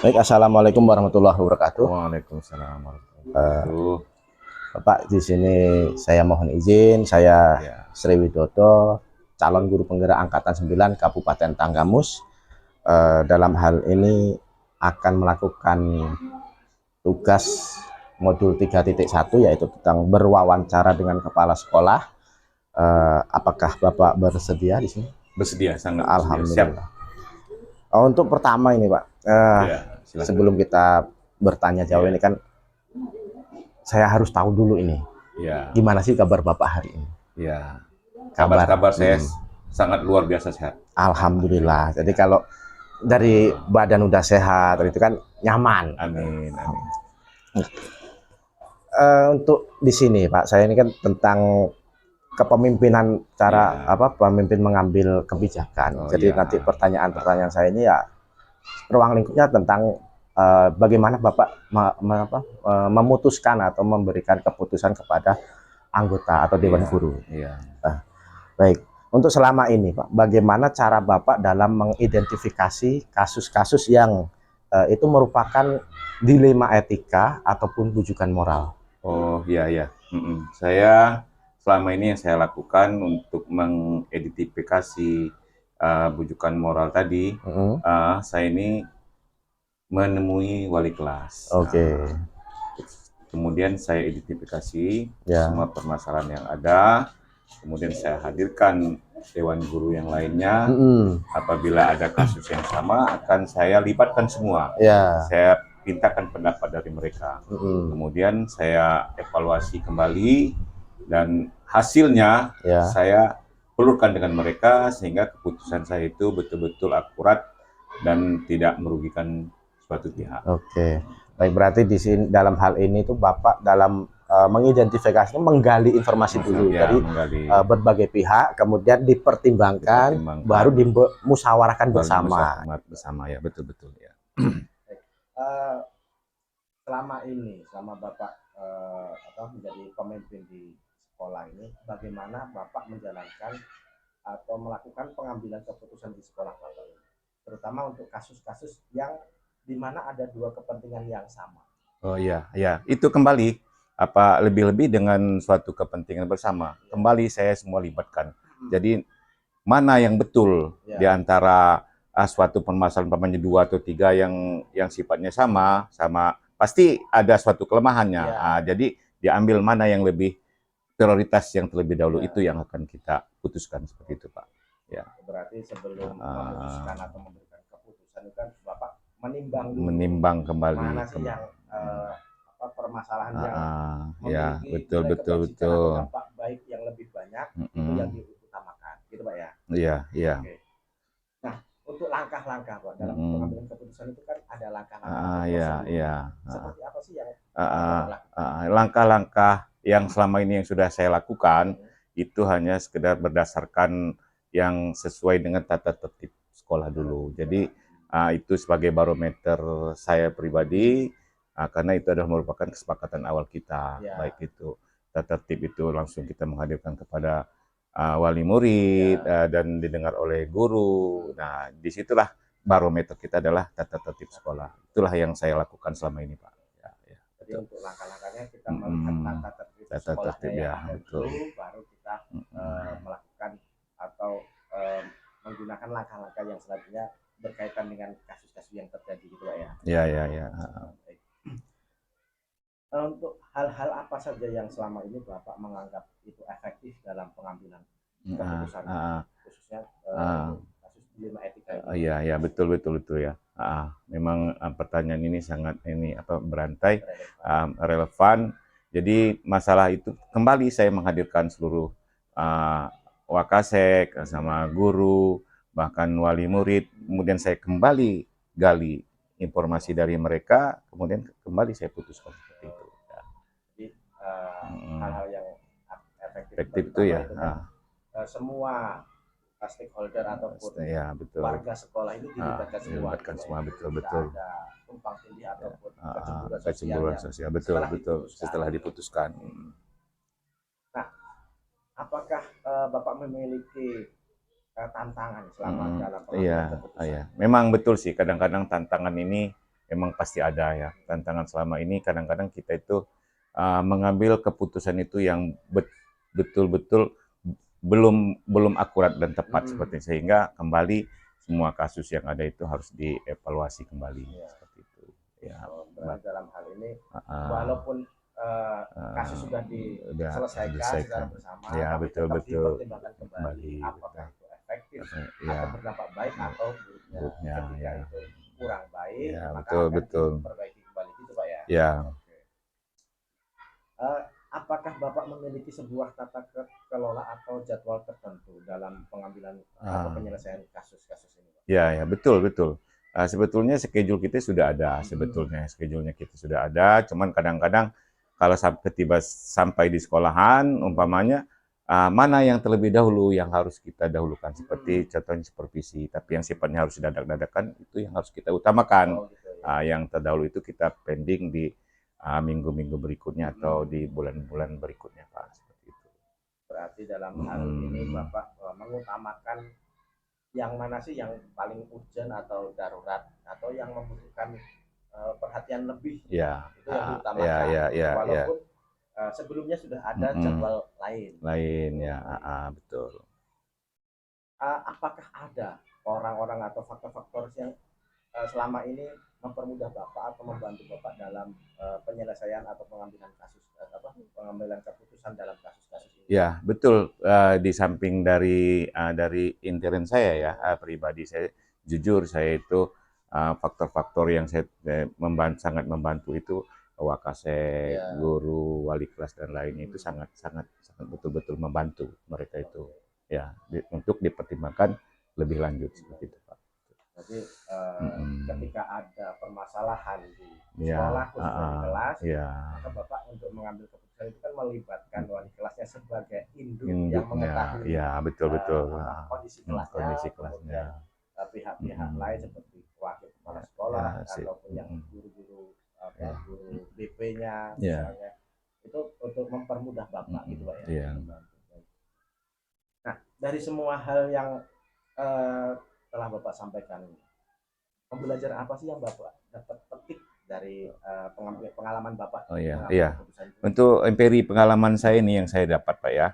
Baik, assalamualaikum warahmatullahi wabarakatuh. Waalaikumsalam warahmatullahi Eh, wabarakatuh. Bapak, di sini saya mohon izin, saya Ya, Sri Widodo, calon guru penggerak Angkatan 9 Kabupaten Tanggamus. Dalam hal ini akan melakukan tugas modul 3.1 yaitu tentang berwawancara dengan kepala sekolah. Apakah Bapak bersedia di sini? bersedia, sangat bersedia. Siap. Alhamdulillah. Untuk pertama ini, Pak, Ya, silakan. sebelum kita bertanya jawab ini Ya, kan saya harus tahu dulu ini. ya, Gimana sih kabar Bapak hari ini? ya. Kabar. Kabar-kabar saya sangat luar biasa sehat. Alhamdulillah. Jadi Ya. kalau dari badan udah sehat, itu kan nyaman. Amin, amin. Untuk di sini Pak, saya ini kan tentang kepemimpinan, cara Ya. pemimpin mengambil kebijakan. Oh Jadi ya. nanti pertanyaan-pertanyaan saya ini ya ruang lingkupnya tentang bagaimana Bapak memutuskan atau memberikan keputusan kepada anggota atau dewan Iya, guru. iya. Baik, untuk selama ini Pak, bagaimana cara Bapak dalam mengidentifikasi kasus-kasus yang itu merupakan dilema etika ataupun bujukan moral? Oh iya, iya. Saya selama ini yang saya lakukan untuk mengidentifikasi bujukan moral tadi, Mm-mm. saya ini menemui wali kelas. Oke, Kemudian saya identifikasi ya. semua permasalahan yang ada, kemudian saya hadirkan dewan guru yang lainnya. Mm-mm. Apabila ada kasus yang sama, akan saya libatkan semua. Ya. Saya mintakan pendapat dari mereka. Mm-mm. Kemudian saya evaluasi kembali dan hasilnya Ya. saya pelurkan dengan mereka sehingga keputusan saya itu betul-betul akurat dan tidak merugikan suatu pihak. Oke. Baik, berarti di sini dalam hal ini tuh Bapak dalam mengidentifikasi, menggali informasi dulu Ya, dari menggali berbagai pihak, kemudian dipertimbangkan, baru dimusyawarahkan bersama. bersama ya, betul-betul ya. Eh, selama Bapak menjadi pemimpin di sekolah ini, bagaimana Bapak menjalankan atau melakukan pengambilan keputusan di sekolah Bapak ini, terutama untuk kasus-kasus yang di mana ada dua kepentingan yang sama? Oh iya, ya itu kembali lebih-lebih dengan suatu kepentingan bersama. Kembali saya semua libatkan. Jadi mana yang betul di antara suatu permasalahan umpamanya 2 atau 3 yang sifatnya sama, pasti ada suatu kelemahannya. Jadi diambil mana yang lebih prioritas yang terlebih dahulu, itu yang akan kita putuskan seperti itu, Pak. Ya. Berarti sebelum memutuskan atau memberikan keputusan itu kan Bapak menimbang kembali mana sih yang permasalahan yang ya, memiliki dampak baik yang lebih banyak, itu yang diutamakan, gitu Pak ya? Iya, iya. Oke. Nah, untuk langkah-langkah Pak dalam pengambilan keputusan itu kan ada langkah-langkah Iya, iya. seperti apa sih yang langkah-langkah yang selama ini yang sudah saya lakukan itu hanya sekedar berdasarkan yang sesuai dengan tata tertib sekolah dulu. Jadi itu sebagai barometer saya pribadi, karena itu adalah merupakan kesepakatan awal kita. Baik itu tata tertib itu langsung kita menghadirkan kepada wali murid dan didengar oleh guru. Nah, disitulah barometer kita adalah tata tertib sekolah. Itulah yang saya lakukan selama ini, Pak. Ya. Jadi untuk langkah-langkahnya kita melihat tata tertib ya, betul. Dulu, baru kita melakukan atau menggunakan langkah-langkah yang selanjutnya berkaitan dengan kasus-kasus yang terjadi, gitu Pak ya? Ya. Untuk hal-hal apa saja yang selama ini Bapak menganggap itu efektif dalam pengambilan keputusan, khususnya kasus dilema etika ini? Iya, betul ya. Memang pertanyaan ini sangat berantai, relevan. Jadi masalah itu kembali saya menghadirkan seluruh wakasek sama guru, bahkan wali murid, kemudian saya kembali gali informasi dari mereka, kemudian kembali saya putuskan seperti itu. Jadi hal-hal yang efektif itu ya. Semua stakeholder ataupun warga sekolah ini dilibatkan semua, betul. Ada tumpang tindih ataupun kecemburuan sosial, betul. Setelah diputuskan. Nah, apakah Bapak memiliki tantangan selama dalam pengambilan keputusan? Iya. Memang betul sih, kadang-kadang tantangan ini emang pasti ada ya tantangan selama ini. Kadang-kadang kita itu mengambil keputusan itu yang betul-betul belum akurat dan tepat seperti sehingga kembali semua kasus yang ada itu harus dievaluasi kembali seperti itu. Ya, dalam hal ini walaupun kasus sudah diselesaikan secara bersama, ya tapi betul tetap betul dipertimbangkan kembali apakah itu efektif ya, atau berdampak baik atau buruknya. Ketika itu kurang baik, ya, maka betul akan betul diperbaiki kembali gitu Pak ya. Ya. Apakah Bapak memiliki sebuah tata kelola atau jadwal tertentu dalam pengambilan atau penyelesaian kasus-kasus ini Pak? Ya betul betul. Sebetulnya schedule kita sudah ada, sebetulnya schedule-nya kita sudah ada, cuman kadang-kadang kalau sampai di sekolahan umpamanya mana yang terlebih dahulu yang harus kita dahulukan, seperti contohnya supervisi, tapi yang sifatnya harus dadak-dadakan itu yang harus kita utamakan. Yang terdahulu itu kita pending di minggu-minggu berikutnya atau di bulan-bulan berikutnya Pak, seperti itu. Berarti dalam hal ini Bapak mengutamakan yang mana sih yang paling urgent atau darurat atau yang membutuhkan perhatian lebih, itu yang diutamakan, walaupun sebelumnya sudah ada jadwal lain ya. Betul. Apakah ada orang-orang atau faktor-faktor yang selama ini mempermudah Bapak atau membantu Bapak dalam penyelesaian atau pengambilan keputusan dalam kasus-kasus ini? Ya betul. Di samping dari intern saya ya, pribadi saya jujur saya itu faktor-faktor yang saya sangat membantu itu wakasek, guru, wali kelas dan lainnya itu sangat betul-betul membantu mereka itu ya untuk dipertimbangkan lebih lanjut seperti itu Pak. Jadi ketika ada permasalahan di sekolah khususnya di kelas, maka Bapak untuk mengambil keputusan itu kan melibatkan wali kelasnya sebagai induk yang mengetahui betul kondisi kelasnya, pihak-pihak lain seperti wakil kepala sekolah ataupun yang guru-guru guru BP-nya misalnya, itu untuk mempermudah Bapak gitu Pak ya. Nah, dari semua hal yang telah Bapak sampaikan, pembelajaran apa sih yang Bapak dapat petik dari pengalaman Bapak? Untuk empiri pengalaman saya ini yang saya dapat Pak ya,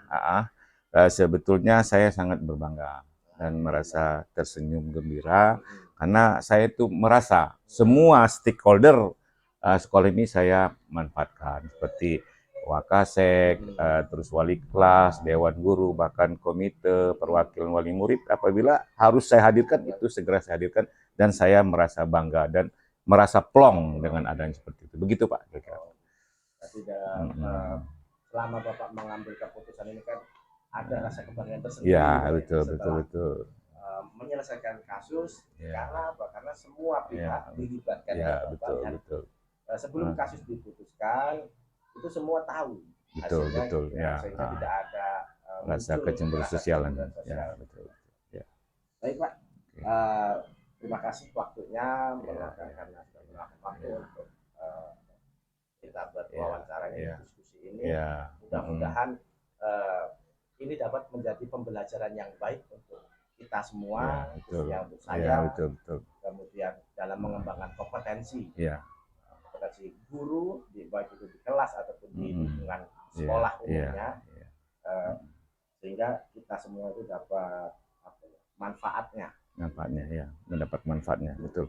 sebetulnya saya sangat berbangga dan merasa tersenyum gembira karena saya itu merasa semua stakeholder sekolah ini saya manfaatkan, seperti wakasek, terus wali kelas, dewan guru, bahkan komite, perwakilan wali murid. Apabila harus saya hadirkan, itu segera saya hadirkan, dan saya merasa bangga dan merasa plong dengan adanya seperti itu. Begitu Pak. Selama Bapak mengambil keputusan ini kan ada rasa kebanggaan tersendiri. Ya betul. Menyelesaikan kasus karena apa? Karena semua pihak dilibatkan. Betul. Sebelum kasus diputuskan, itu semua tahu betul sehingga tidak ada rasa kecemburuan sosial. Betul. Baik Pak, terima kasih waktunya meluangkan waktu untuk kita berwawancara diskusi ini. Mudah-mudahan ini dapat menjadi pembelajaran yang baik untuk kita semua, khususnya untuk saya, kemudian dalam mengembangkan kompetensi guru, baik itu di kelas ataupun di lingkungan sekolah umumnya, sehingga kita semua itu dapat manfaatnya, mendapat manfaatnya, betul.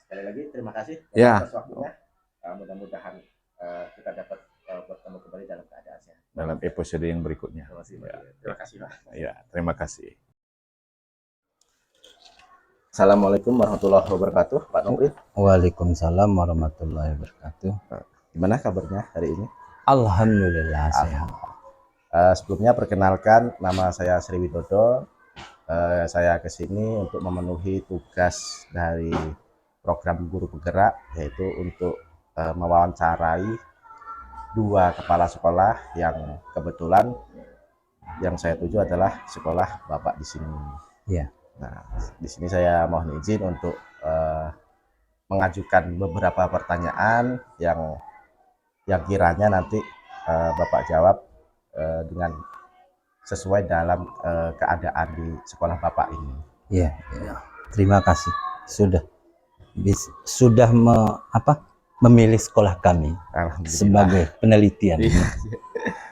Sekali lagi terima kasih atas waktunya. Mudah-mudahan kita dapat bertemu kembali dalam keadaan sehat dalam episode yang berikutnya. Terima kasih Pak. Terima kasih. Assalamualaikum warahmatullahi wabarakatuh, Pak Nopri. Waalaikumsalam warahmatullahi wabarakatuh. Gimana kabarnya hari ini? Alhamdulillah sehat. Sebelumnya perkenalkan, nama saya Sri Widodo. Saya kesini untuk memenuhi tugas dari program Guru Penggerak, yaitu untuk mewawancarai 2 kepala sekolah yang kebetulan yang saya tuju adalah sekolah Bapak di sini. Iya. Nah, di sini saya mohon izin untuk mengajukan beberapa pertanyaan yang kiranya nanti Bapak jawab dengan sesuai dalam keadaan di sekolah Bapak ini. Iya. Terima kasih. Sudah. sudah memilih sekolah kami Alhamdulillah. sebagai penelitian. Iya.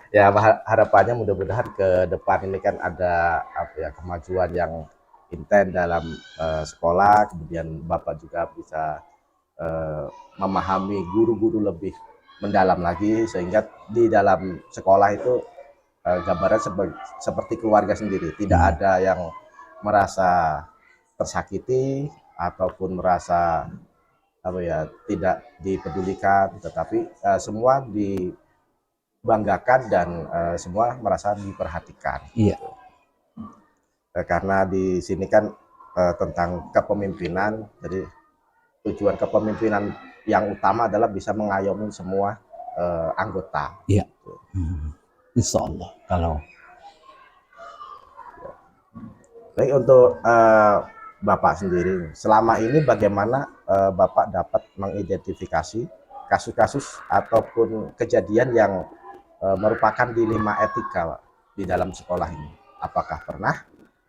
Ya, harapannya mudah-mudahan ke depan ini kan ada kemajuan yang intens dalam sekolah, kemudian Bapak juga bisa memahami guru-guru lebih mendalam lagi, sehingga di dalam sekolah itu gambaran seperti keluarga sendiri, tidak ada yang merasa tersakiti ataupun merasa tidak dipedulikan, tetapi semua dibanggakan dan semua merasa diperhatikan. Iya. Karena di sini kan tentang kepemimpinan, jadi tujuan kepemimpinan yang utama adalah bisa mengayomi semua anggota. Iya. Insya Allah. Kalau baik, untuk Bapak sendiri, selama ini bagaimana Bapak dapat mengidentifikasi kasus-kasus ataupun kejadian yang merupakan dilema etika, Pak, di dalam sekolah ini? Apakah pernah,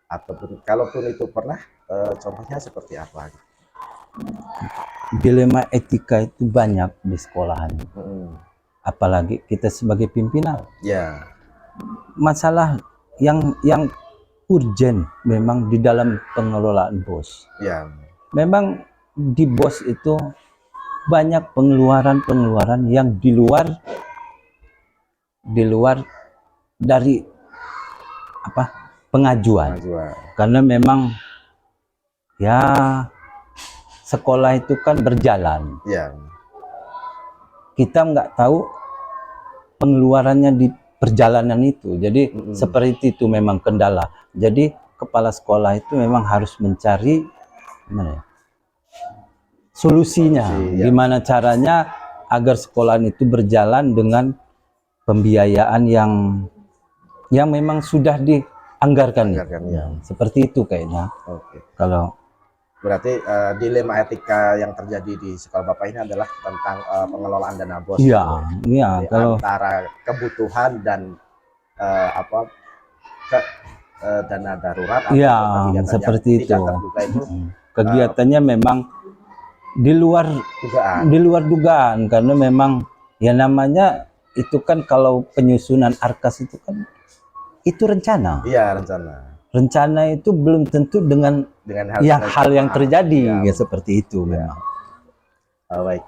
ataupun kalaupun itu pernah, contohnya seperti apa? dilema etika itu banyak di sekolahan. Apalagi kita sebagai pimpinan. Ya, Masalah yang urgen memang di dalam pengelolaan BOS. ya, Memang di BOS itu banyak pengeluaran yang di luar dari pengajuan. Karena memang ya sekolah itu kan berjalan. ya, Kita nggak tahu pengeluarannya di perjalanan itu. Jadi seperti itu memang kendala. Jadi kepala sekolah itu memang harus mencari solusinya. Ya. Gimana caranya agar sekolah itu berjalan dengan pembiayaan yang memang sudah dianggarkan. Ya. Seperti itu kayaknya. Oke. Kalau Berarti dilema etika yang terjadi di sekolah Bapak ini adalah tentang pengelolaan dana BOS. iya, Jadi kalau antara kebutuhan dan dana darurat, atau iya, kegiatan seperti yang itu. tidak terduga itu Kegiatannya memang di luar dugaan, karena memang ya namanya itu kan kalau penyusunan Arkas itu kan itu rencana. Iya, rencana. Rencana itu belum tentu dengan hal yang terjadi, ya seperti itu memang. Baik.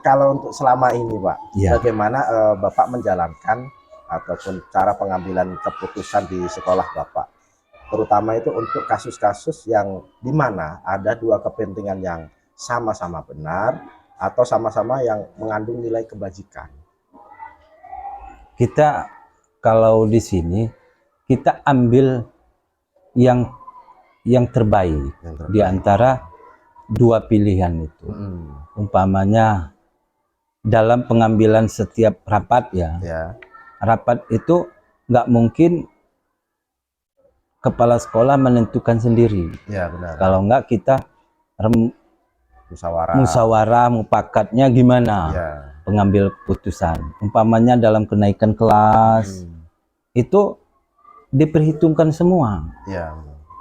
Kalau untuk selama ini, Pak, Ya. bagaimana Bapak menjalankan ataupun cara pengambilan keputusan di sekolah Bapak, terutama itu untuk kasus-kasus yang di mana ada dua kepentingan yang sama-sama benar atau sama-sama yang mengandung nilai kebajikan? Kita kalau di sini kita ambil yang terbaik di antara dua pilihan itu. Umpamanya dalam pengambilan setiap rapat rapat itu nggak mungkin kepala sekolah menentukan sendiri. Ya, benar. Kalau nggak kita musyawarah mufakatnya gimana pengambil keputusan. Umpamanya dalam kenaikan kelas itu diperhitungkan semua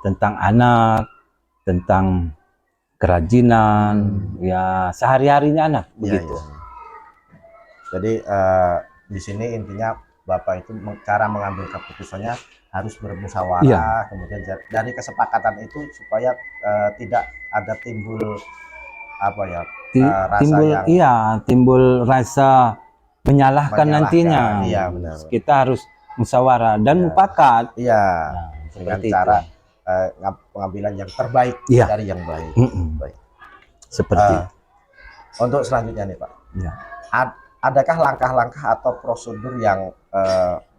tentang anak, tentang kerajinan, ya sehari-harinya anak begitu. Jadi di sini intinya Bapak itu cara mengambil keputusannya harus bermusyawarah, kemudian dari kesepakatan itu supaya tidak ada timbul timbul rasa menyalahkan nantinya. Iya, benar. Kita harus musyawarah dan mufakat. Iya. Dengan cara pengambilan yang terbaik dari yang baik. Baik. Seperti untuk selanjutnya nih, Pak. Ya. Adakah langkah-langkah atau prosedur yang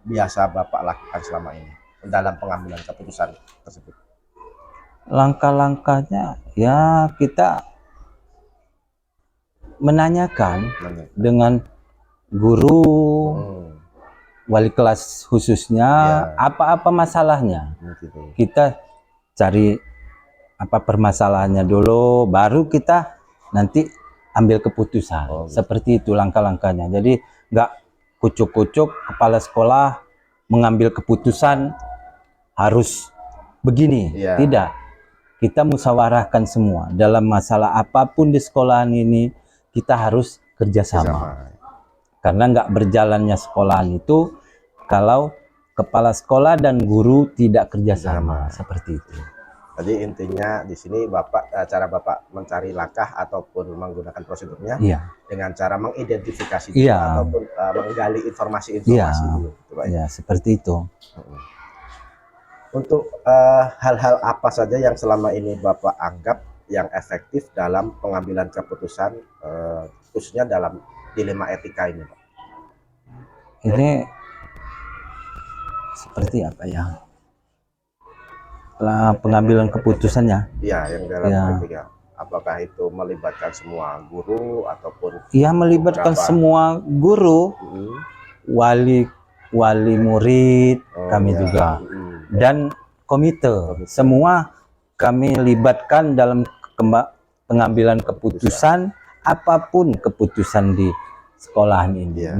biasa Bapak lakukan selama ini dalam pengambilan keputusan tersebut? Langkah-langkahnya ya kita menanyakan dengan guru, wali kelas khususnya, apa-apa masalahnya. Kita cari apa permasalahannya dulu, baru kita nanti ambil keputusan. Seperti itu langkah-langkahnya. Jadi nggak kucuk-kucuk kepala sekolah mengambil keputusan harus begini. Tidak. kita musyawarahkan semua dalam masalah apapun di sekolahan ini, kita harus kerjasama. Karena nggak berjalannya sekolahan itu kalau kepala sekolah dan guru tidak kerjasama, seperti itu. Jadi intinya di sini cara Bapak mencari langkah ataupun menggunakan prosedurnya dengan cara mengidentifikasi ataupun menggali informasi-informasi dulu. Gitu, Pak. Ya, seperti itu. Untuk hal-hal apa saja yang selama ini Bapak anggap yang efektif dalam pengambilan keputusan, khususnya dalam dilema etika ini, Pak? Ini seperti apa ya? Pengambilan keputusannya. Iya, yang dalam etika. Apakah itu melibatkan semua guru ataupun? Iya, melibatkan semua guru, wali murid, kami juga, dan komite. Semua kami libatkan dalam pengambilan keputusan, apapun keputusan di sekolahan ini.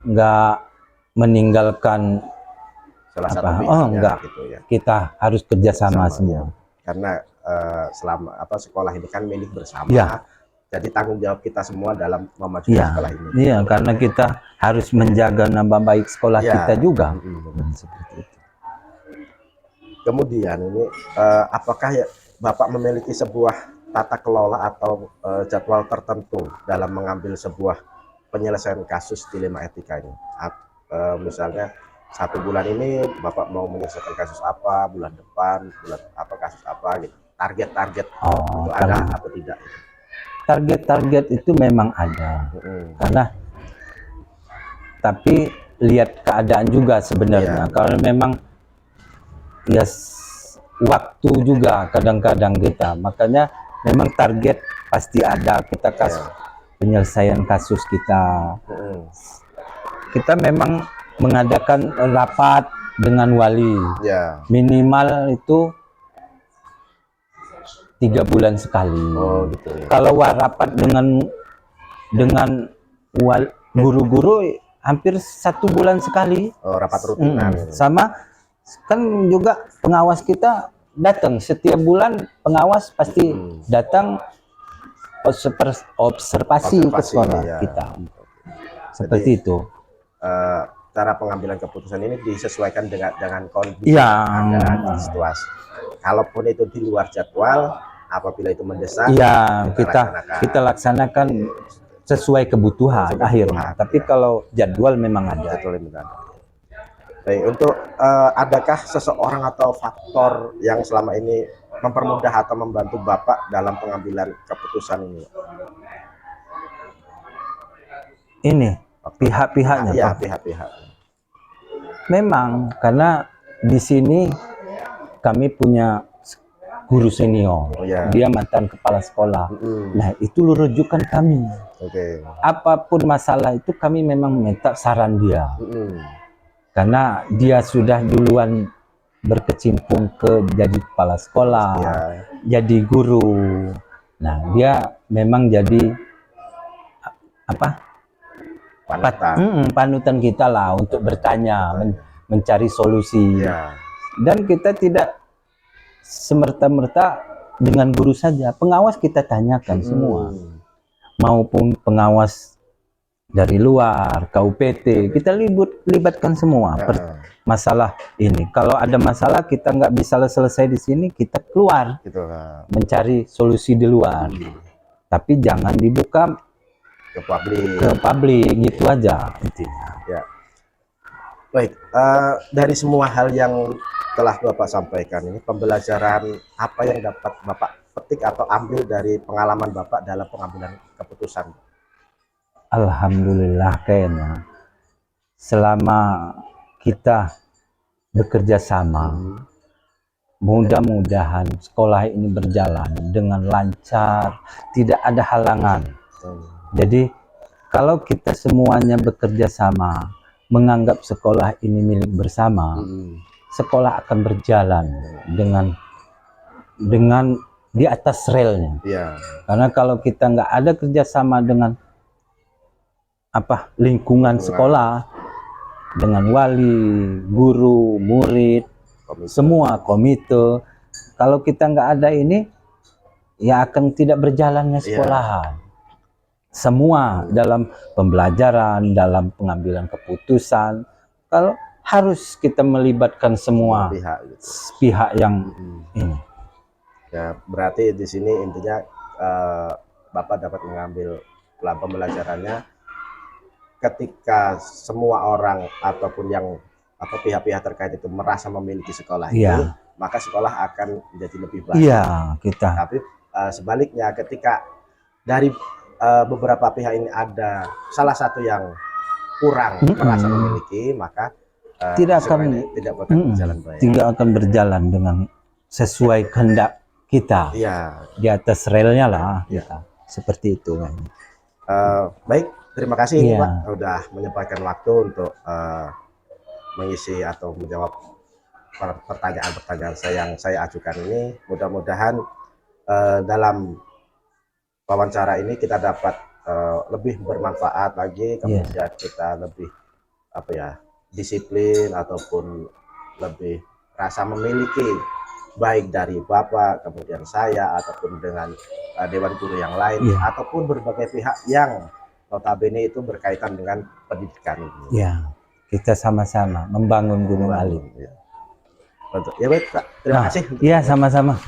Enggak meninggalkan salah satu pihaknya, gitu ya. Kita harus kerjasama semua. Karena selama sekolah ini kan milik bersama. Jadi tanggung jawab kita semua dalam memajukan sekolah ini. Iya, karena kita harus menjaga nama baik sekolah kita juga. Seperti itu. Kemudian ini apakah Bapak memiliki sebuah tata kelola atau jadwal tertentu dalam mengambil sebuah penyelesaian kasus dilema etika ini? Misalnya 1 bulan ini Bapak mau menyelesaikan kasus apa, bulan depan kasus apa gitu. Target-target itu ada atau tidak? Target-target itu memang ada. Karena tapi lihat keadaan juga sebenarnya. Kalau memang waktu juga kadang-kadang kita. Makanya memang target pasti ada. Kita penyelesaian kasus kita. Kita memang mengadakan rapat dengan wali, minimal itu 3 bulan sekali. Gitu ya. Kalau rapat dengan guru-guru hampir 1 bulan sekali. Rapat rutinan. Sama kan juga pengawas kita datang setiap bulan, pengawas pasti datang observasi ke sekolah kita. Seperti itu. Cara pengambilan keputusan ini disesuaikan dengan kondisi dan situasi. Kalaupun itu di luar jadwal, apabila itu mendesak, kita laksanakan sesuai kebutuhan akhirnya. Tapi kalau jadwal memang ada. Baik, untuk adakah seseorang atau faktor yang selama ini mempermudah atau membantu Bapak dalam pengambilan keputusan ini? Ini pihak-pihaknya, Pak. Pihak-pihak. Memang karena di sini kami punya guru senior, dia mantan kepala sekolah. Nah, itu rujukan kami. Apapun masalah itu kami memang minta saran dia. Karena dia sudah duluan berkecimpung jadi kepala sekolah, jadi guru. Nah, dia memang jadi panutan kita lah untuk bertanya, mencari solusi. Dan kita tidak semerta-merta dengan guru saja, pengawas kita tanyakan semua, maupun pengawas dari luar, KUPT, kita libatkan semua masalah ini. Kalau ada masalah kita nggak bisa selesai di sini, kita keluar mencari solusi di luar. Tapi jangan dibuka ke publik gitu aja intinya. Baik, dari semua hal yang telah Bapak sampaikan ini, pembelajaran apa yang dapat Bapak petik atau ambil dari pengalaman Bapak dalam pengambilan keputusan? Alhamdulillah, kayaknya selama kita bekerja sama, mudah-mudahan sekolah ini berjalan dengan lancar, tidak ada halangan. Jadi kalau kita semuanya bekerja sama, menganggap sekolah ini milik bersama, sekolah akan berjalan dengan di atas relnya. Karena kalau kita nggak ada kerjasama dengan lingkungan sekolah, dengan wali, guru, murid, semua komite, Kalau kita nggak ada ini, ya akan tidak berjalannya sekolahan. Semua dalam pembelajaran, dalam pengambilan keputusan, kalau harus kita melibatkan semua pihak gitu. pihak yang ini. Ya, berarti di sini intinya Bapak dapat mengambil pembelajarannya ketika semua orang ataupun yang pihak-pihak terkait itu merasa memiliki sekolah ini, maka sekolah akan menjadi lebih baik. Iya, kita. Tapi sebaliknya ketika dari beberapa pihak ini ada salah satu yang kurang merasa memiliki, maka tidak akan berjalan baik. Tidak akan berjalan dengan sesuai kehendak kita. Iya. Di atas relnya lah kita. Seperti itu kan. Baik, terima kasih ini Pak sudah menyempatkan waktu untuk mengisi atau menjawab pertanyaan-pertanyaan yang saya ajukan ini. Mudah-mudahan dalam wawancara ini kita dapat lebih bermanfaat lagi, kemudian kita lebih disiplin ataupun lebih rasa memiliki, baik dari Bapak, kemudian saya, ataupun dengan Dewan Guru yang lain, ataupun berbagai pihak yang notabene itu berkaitan dengan pendidikan ini. Ya, kita sama-sama membangun Gunung Alit. Ya baik Pak, terima kasih. Iya, sama-sama.